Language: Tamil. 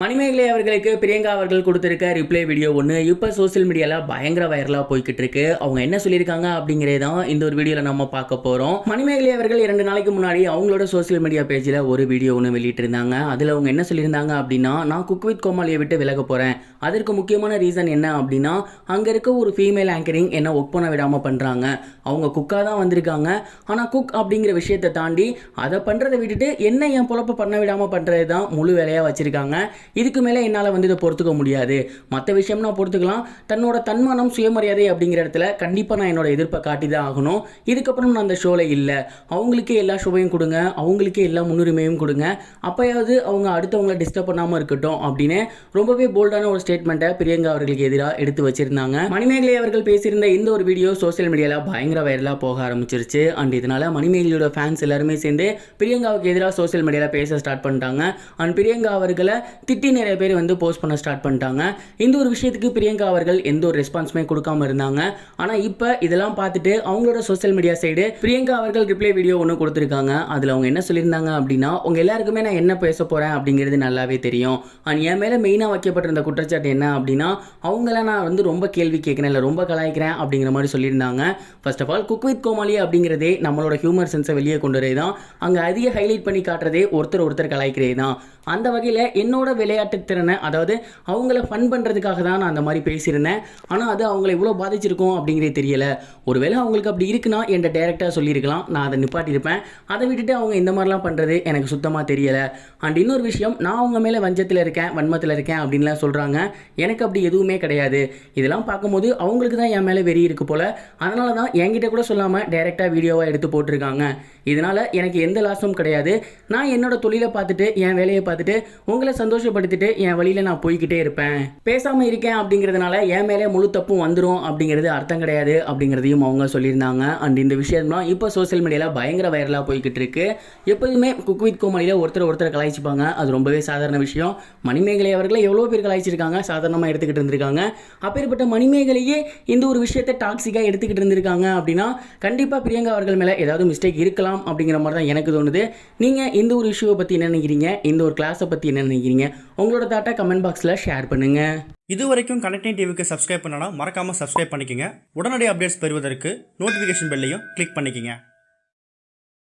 மணிமேகலை அவர்களுக்கு பிரியங்கா அவர்கள் கொடுத்திருக்க ரிப்ளை வீடியோ ஒன்று இப்போ சோசியல் மீடியாவில் பயங்கர வைரலாக போய்கிட்டு இருக்கு. அவங்க என்ன சொல்லியிருக்காங்க அப்படிங்கிறத தான் இந்த ஒரு வீடியோவில் நம்ம பார்க்க போகிறோம். மணிமேகலை அவர்கள் 2 நாளைக்கு முன்னாடி அவங்களோட சோசியல் மீடியா பேஜில் ஒரு வீடியோ ஒன்று வெளியிட்டிருந்தாங்க. அதில் அவங்க என்ன சொல்லியிருந்தாங்க அப்படின்னா, நான் குக் வித் கோமாளியை விட்டு விலக போகிறேன். அதற்கு முக்கியமான ரீசன் என்ன அப்படின்னா, அங்கே இருக்க ஒரு ஃபீமேல் ஆங்கரிங் என்ன ஒர்க் பண்ண விடாமல் பண்ணுறாங்க. அவங்க குக்காக தான் வந்திருக்காங்க. ஆனால் குக் அப்படிங்கிற விஷயத்தை தாண்டி அதை பண்ணுறதை விட்டுட்டு என்ன என் பொழப்ப பண்ண விடாமல் பண்ணுறது தான் முழு வேலையாக வச்சுருக்காங்க. இதுக்கு மேலே என்னால் இதை பொறுத்துக்க முடியாது. மற்ற விஷயம் நான் பொறுத்துக்கலாம். தன்னோட தன்மானம் சுயமரியாதை அப்படிங்கிற இடத்துல கண்டிப்பாக நான் என்னோட எதிர்ப்பை காட்டி தான் ஆகணும். இதுக்கப்புறம் நான் அந்த ஷோவில் இல்லை. அவங்களுக்கே எல்லா ஷோவையும் கொடுங்க, அவங்களுக்கே எல்லா முன்னுரிமையும் கொடுங்க. அப்போயாவது அவங்க அடுத்தவங்களை டிஸ்டர்ப் பண்ணாமல் இருக்கட்டும் அப்படின்னு ரொம்பவே போல்டான ஒரு ஸ்டேட்மெண்ட்டை பிரியங்கா அவர்களுக்கு எதிராக எடுத்து வச்சிருந்தாங்க. மணிமேகலை அவர்கள் பேசியிருந்த இந்த ஒரு வீடியோ சோசியல் மீடியாவில் பயங்கர வைரலாக போக ஆரம்பிச்சிருச்சு. அண்ட் இதனால மணிமேகலையோட ஃபேன்ஸ் எல்லாருமே சேர்ந்து பிரியங்காவுக்கு எதிராக சோசியல் மீடியாவில் பேச ஸ்டார்ட் பண்ணிட்டாங்க. அண்ட் பிரியங்கா அவர்களை திட்டி நிறைய பேர் போஸ்ட் பண்ண ஸ்டார்ட் பண்ணிட்டாங்க. இந்த ஒரு விஷயத்துக்கு பிரியங்கா அவர்கள் எந்த ஒரு ரெஸ்பான்ஸுமே கொடுக்காம இருந்தாங்க. ஆனால் இப்போ இதெல்லாம் பார்த்துட்டு அவங்களோட சோசியல் மீடியா சைடு பிரியங்கா அவர்கள் ரிப்ளை வீடியோ ஒன்று கொடுத்துருக்காங்க. அதில் அவங்க என்ன சொல்லியிருந்தாங்க அப்படின்னா, உங்க எல்லாருக்குமே நான் என்ன பேச போறேன் அப்படிங்கிறது நல்லாவே தெரியும். அண்ட் என் மேலே மெயினாக வைக்கப்பட்டிருந்த குற்றச்சாட்டு என்ன அப்படின்னா, அவங்கள நான் ரொம்ப கேள்வி கேட்கிறேன், இல்லை ரொம்ப கலாய்க்கிறேன் அப்படிங்கிற மாதிரி சொல்லியிருந்தாங்க. First of all cook with Comali அப்படிங்கிறதே நம்மளோட ஹியூமர் சென்ஸை வெளியே கொண்டு வரே தான். அங்கே அதிக ஹைலைட் பண்ணி காட்டுறதே ஒருத்தர் கலாய்க்கிறே தான். அந்த வகையில் என்னோட விளையாட்டு திறனை, அதாவது அவங்கள ஃபன் பண்ணுறதுக்காக தான் நான் அந்த மாதிரி பேசியிருந்தேன். ஆனால் அது அவங்கள இவ்வளோ பாதிச்சிருக்கும் அப்படிங்கிறதே தெரியலை. ஒருவேளை அவங்களுக்கு அப்படி இருக்குன்னா என்கிட்ட டேரெக்டாக சொல்லியிருக்கலாம், நான் அதை நிப்பாட்டியிருப்பேன். அதை விட்டுட்டு அவங்க இந்த மாதிரிலாம் பண்ணுறது எனக்கு சுத்தமாக தெரியலை. அண்ட் இன்னொரு விஷயம், நான் அவங்க மேலே வஞ்சத்தில் இருக்கேன், வன்மத்தில் இருக்கேன் அப்படின்லாம் சொல்கிறாங்க. எனக்கு அப்படி எதுவுமே கிடையாது. இதெல்லாம் பார்க்கும்போது அவங்களுக்கு தான் என் மேலே வெறி இருக்குது போல். அதனால தான் என்கிட்ட கூட சொல்லாமல் டேரெக்டாக வீடியோவாக எடுத்து போட்டிருக்காங்க. இதனால் எனக்கு எந்த லாஸும் கிடையாது. நான் என்னோட தொழிலை பார்த்துட்டு, என் வேலையை பார்த்துட்டு, உங்களை சந்தோஷப்படுத்திட்டு என் வழியில் நான் போய்கிட்டே இருப்பேன். பேசாமல் இருக்கேன் அப்படிங்கிறதுனால என் மேலே முழு தப்பும் வந்துடும் அப்படிங்கிறது அர்த்தம் கிடையாது அப்படிங்கிறதையும் அவங்க சொல்லியிருந்தாங்க. அண்ட் இந்த விஷயம்லாம் இப்போ சோசியல் மீடியாவில் பயங்கர வைரலாக போய்கிட்டு இருக்கு. எப்போதுமே குக் வித் கோமாளியில் ஒருத்தர் கலாய்ச்சிப்பாங்க. அது ரொம்பவே சாதாரண விஷயம். மணிமேகலை அவர்களை எவ்வளோ பேர் கலாய்ச்சிருக்காங்க, சாதாரணமாக எடுத்துக்கிட்டு இருந்திருக்காங்க. அப்பேற்பட்ட மணிமேகலையே இந்த ஒரு விஷயத்தை டாக்ஸிக்காக எடுத்துக்கிட்டு இருந்திருக்காங்க அப்படின்னா கண்டிப்பாக பிரியங்கா அவர்கள் மேலே ஏதாவது மிஸ்டேக் இருக்கலாம் அப்படிங்கிற மாதிரி தான் எனக்கு தோணுது. நீங்கள் இந்த ஒரு இஷ்யூவை பற்றி என்ன நினைக்கிறீங்க, இந்த ஒரு கிளாஸை பற்றி என்ன நினைக்கிறீங்க, உங்களோட தாட்டை கமெண்ட் பாக்ஸில் ஷேர் பண்ணுங்க. இது வரைக்கும் கனெக்டிங் டிவிக்கு சப்ஸ்கிரைப் பண்ணனா மறக்காமல் சப்ஸ்கிரைப் பண்ணிக்கங்க. உடனடி அப்டேட்ஸ் பெறுவதற்கு நோட்டிஃபிகேஷன் பெல்லையும் கிளிக் பண்ணிக்கங்க.